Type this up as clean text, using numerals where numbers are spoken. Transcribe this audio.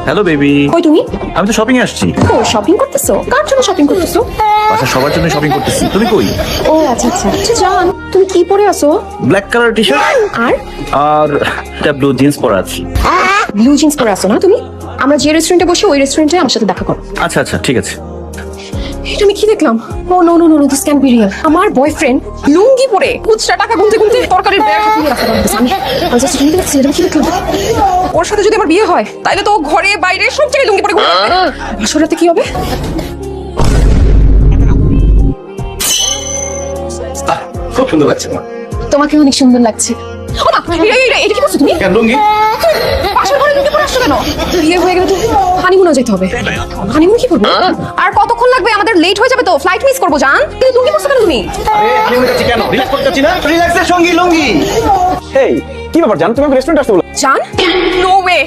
Hello baby. কই তুমি? আমি তো শপিং এ আসছি। ও শপিং করতেছো? কার জন্য শপিং করতেছো? বাসা সবার জন্য শপিং করতেছি। তুমি কই? ও আচ্ছা আচ্ছা। আচ্ছা জান, তুমি কি পরে আছো? ব্ল্যাক কালার টি শার্ট আর আর একটা ব্লু জিন্স পরা আছি। ব্লু জিন্স পরে আছো না তুমি? আমরা যে রেস্টুরেন্টে বসে ওই রেস্টুরেন্টে আমার সাথে দেখা করো। আচ্ছা আচ্ছা ঠিক আছে। এটা আমি কি দেখলাম? Oh no no no no, this can be real. আমার বয়ফ্রেন্ড লুঙ্গি পরে খুচরা টাকা গুনতে গুনতে তরকারির ব্যাগ হাতে নিয়ে রাখতে পারতেছে। আমি জাস্ট শুনতে পাচ্ছি, এটা কি দেখলাম? ওর সাথে যদি আমার বিয়ে হয় তাহলে তো ও ঘরে বাইরে সব জায়গায় লুঙ্গি পরে ঘুরবে। আসলে রাতে কি হবে? খুব সুন্দর লাগছে আমার। তোমাকে অনেক সুন্দর লাগছে। ও মা, এটা কি করছো তুমি? কেন লুঙ্গি? পাশের ঘরে লুঙ্গি পরে আসছো কেন? বিয়ে হয়ে গেলে তো হানিমুনে যেতে হবে। হানিমুন কি করবো? আর কতক্ষণ লাগবে? আমাদের লেট হয়ে যাবে তো, ফ্লাইট মিস করবো জান। কিন্তু লুঙ্গি পরছো কেন তুমি? আরে আমি যাচ্ছি কেন? রিল্যাক্স করতে যাচ্ছি না? রিল্যাক্সের সঙ্গী লুঙ্গি। এই কি ব্যাপার জান, তুমি রেস্টুরেন্টে আসতে বলো? জান, নো ওয়ে।